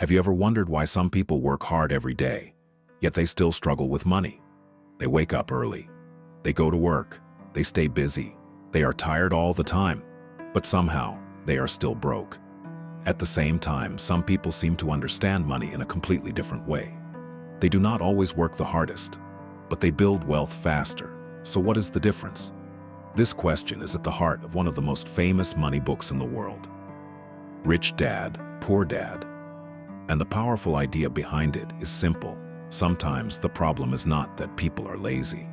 Have you ever wondered why some people work hard every day, yet they still struggle with money? They wake up early. They go to work. They stay busy. They are tired all the time, but somehow they are still broke. At the same time, some people seem to understand money in a completely different way. They do not always work the hardest, but they build wealth faster. So what is the difference? This question is at the heart of one of the most famous money books in the world, Rich Dad, Poor Dad. And the powerful idea behind it is simple. Sometimes the problem is not that people are lazy.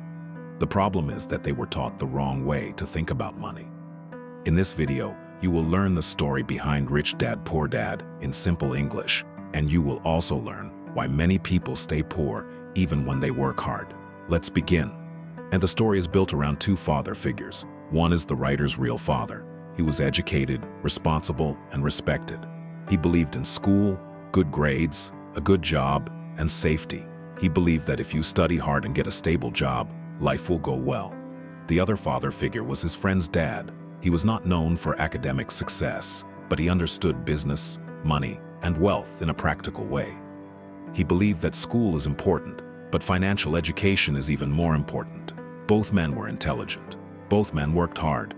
The problem is that they were taught the wrong way to think about money. In this video, you will learn the story behind Rich Dad, Poor Dad in simple English, and you will also learn why many people stay poor even when they work hard. Let's begin. And the story is built around two father figures. One is the writer's real father. He was educated, responsible, and respected. He believed in school, good grades, a good job, and safety. He believed that if you study hard and get a stable job, life will go well. The other father figure was his friend's dad. He was not known for academic success, but he understood business, money, and wealth in a practical way. He believed that school is important, but financial education is even more important. Both men were intelligent. Both men worked hard.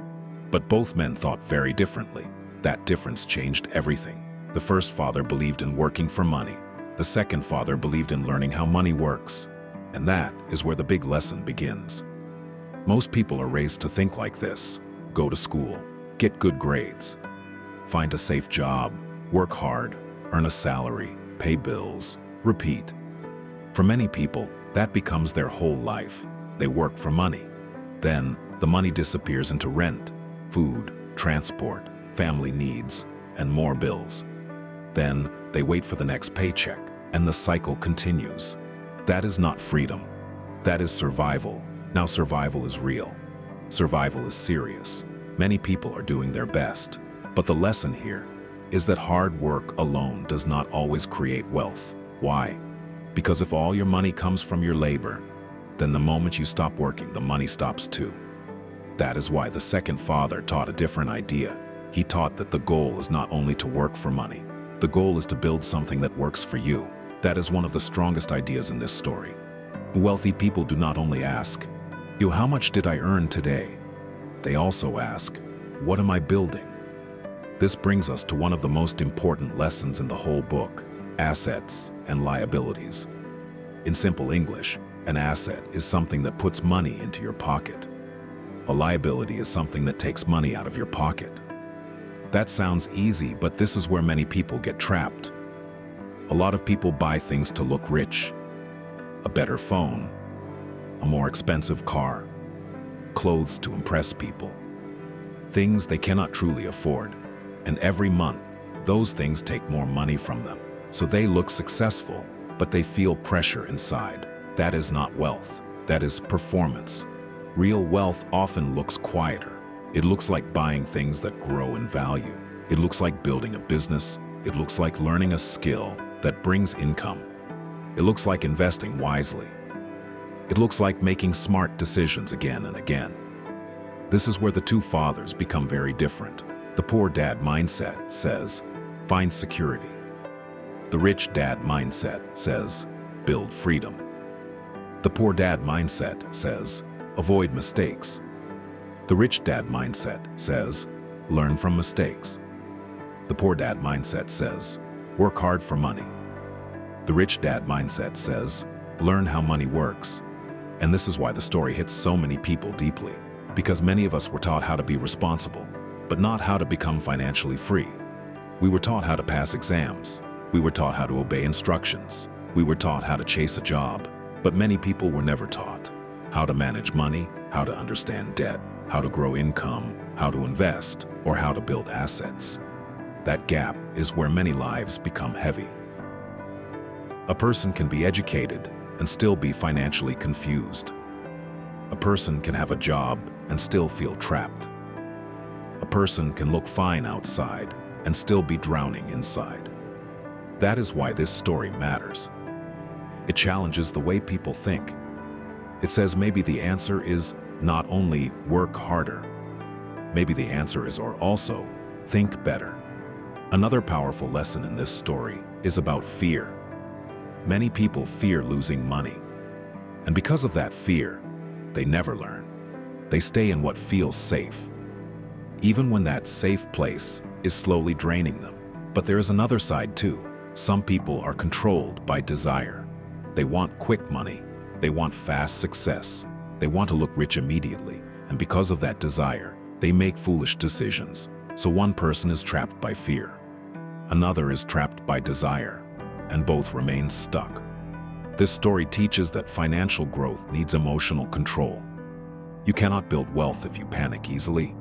But both men thought very differently. That difference changed everything. The first father believed in working for money. The second father believed in learning how money works. And that is where the big lesson begins. Most people are raised to think like this. Go to school, get good grades, find a safe job, work hard, earn a salary, pay bills, repeat. For many people, that becomes their whole life. They work for money. Then, the money disappears into rent, food, transport, family needs, and more bills. Then, they wait for the next paycheck, and the cycle continues. That is not freedom. That is survival. Now survival is real. Survival is serious. Many people are doing their best. But the lesson here is that hard work alone does not always create wealth. Why? Because if all your money comes from your labor, then the moment you stop working, the money stops too. That is why the second father taught a different idea. He taught that the goal is not only to work for money. The goal is to build something that works for you. That is one of the strongest ideas in this story. Wealthy people do not only ask, how much did I earn today? They also ask, what am I building? This brings us to one of the most important lessons in the whole book, assets and liabilities. In simple English, an asset is something that puts money into your pocket. A liability is something that takes money out of your pocket. That sounds easy, but this is where many people get trapped. A lot of people buy things to look rich. A better phone, a more expensive car, clothes to impress people. Things they cannot truly afford. And every month, those things take more money from them. So they look successful, but they feel pressure inside. That is not wealth. That is performance. Real wealth often looks quieter. It looks like buying things that grow in value. It looks like building a business. It looks like learning a skill that brings income. It looks like investing wisely. It looks like making smart decisions again and again. This is where the two fathers become very different. The poor dad mindset says, find security. The rich dad mindset says, build freedom. The poor dad mindset says, avoid mistakes. The rich dad mindset says, learn from mistakes. The poor dad mindset says, work hard for money. The rich dad mindset says, learn how money works. And this is why the story hits so many people deeply, because many of us were taught how to be responsible, but not how to become financially free. We were taught how to pass exams. We were taught how to obey instructions. We were taught how to chase a job, but many people were never taught how to manage money, how to understand debt, how to grow income, how to invest, or how to build assets. That gap is where many lives become heavy. A person can be educated and still be financially confused. A person can have a job and still feel trapped. A person can look fine outside and still be drowning inside. That is why this story matters. It challenges the way people think. It says maybe the answer is not only work harder, maybe the answer is or also think better. Another powerful lesson in this story is about fear. Many people fear losing money. And because of that fear, they never learn. They stay in what feels safe, even when that safe place is slowly draining them. But there is another side too. Some people are controlled by desire. They want quick money. They want fast success. They want to look rich immediately. And because of that desire, they make foolish decisions. So one person is trapped by fear. Another is trapped by desire, and both remain stuck. This story teaches that financial growth needs emotional control. You cannot build wealth if you panic easily.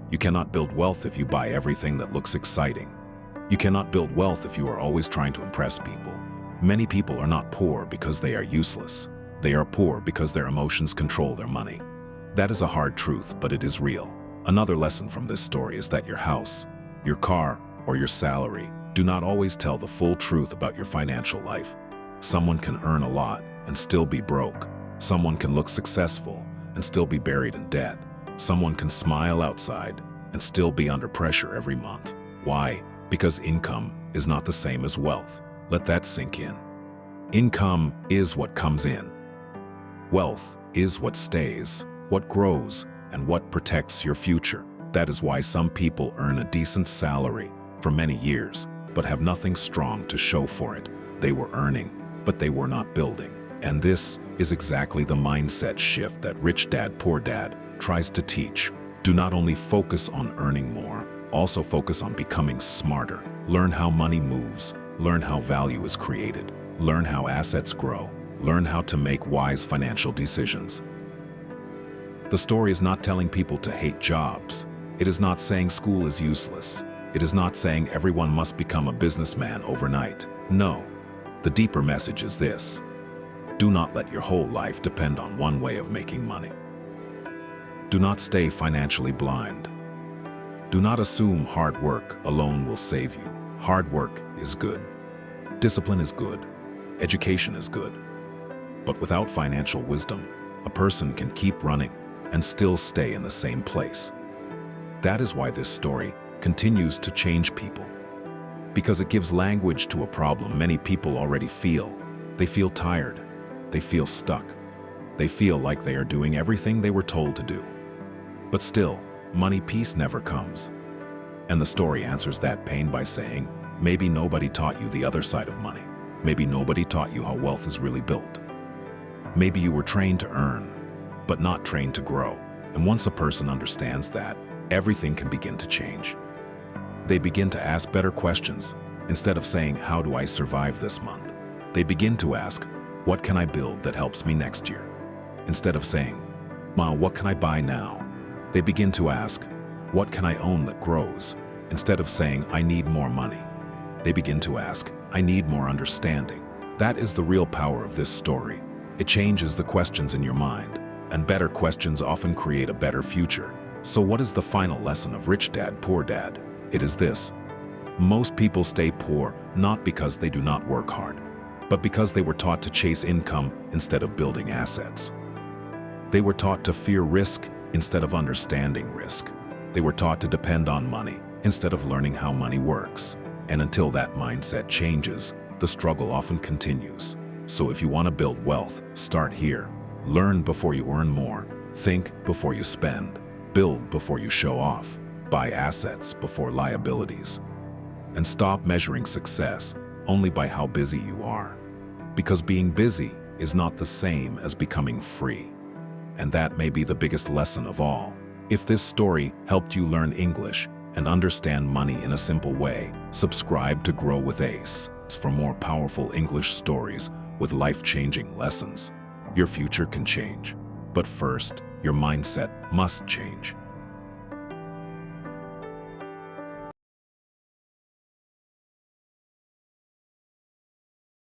You cannot build wealth if you buy everything that looks exciting. You cannot build wealth if you are always trying to impress people. Many people are not poor because they are useless. They are poor because their emotions control their money. That is a hard truth, but it is real. Another lesson from this story is that your house, your car, or your salary do not always tell the full truth about your financial life. Someone can earn a lot and still be broke. Someone can look successful and still be buried in debt. Someone can smile outside and still be under pressure every month. Why? Because income is not the same as wealth. Let that sink in. Income is what comes in. Wealth is what stays, what grows, and what protects your future. That is why some people earn a decent salary for many years, but have nothing strong to show for it. They were earning, but they were not building. And this is exactly the mindset shift that Rich Dad, Poor Dad tries to teach. Do not only focus on earning more, also focus on becoming smarter. Learn how money moves, learn how value is created, learn how assets grow, learn how to make wise financial decisions. The story is not telling people to hate jobs. It is not saying school is useless. It is not saying everyone must become a businessman overnight. No, the deeper message is this: do not let your whole life depend on one way of making money. Do not stay financially blind. Do not assume hard work alone will save you. Hard work is good. Discipline is good. Education is good. But without financial wisdom, a person can keep running and still stay in the same place. That is why this story continues to change people. Because it gives language to a problem many people already feel. They feel tired. They feel stuck. They feel like they are doing everything they were told to do. But still, money peace never comes. And the story answers that pain by saying, maybe nobody taught you the other side of money. Maybe nobody taught you how wealth is really built. Maybe you were trained to earn, but not trained to grow. And once a person understands that, everything can begin to change. They begin to ask better questions. Instead of saying, how do I survive this month? They begin to ask, what can I build that helps me next year? Instead of saying, Ma, what can I buy now? They begin to ask, what can I own that grows? Instead of saying, I need more money. They begin to ask, I need more understanding. That is the real power of this story. It changes the questions in your mind, and better questions often create a better future. So what is the final lesson of Rich Dad, Poor Dad? It is this: most people stay poor not because they do not work hard, but because they were taught to chase income instead of building assets. They were taught to fear risk instead of understanding risk. They were taught to depend on money instead of learning how money works. And until that mindset changes, the struggle often continues. So if you want to build wealth, start here. Learn before you earn more. Think before you spend. Build before you show off. Buy assets before liabilities. And stop measuring success only by how busy you are. Because being busy is not the same as becoming free. And that may be the biggest lesson of all. If this story helped you learn English and understand money in a simple way, subscribe to Grow with Ace for more powerful English stories with life-changing lessons. Your future can change, but first, your mindset must change.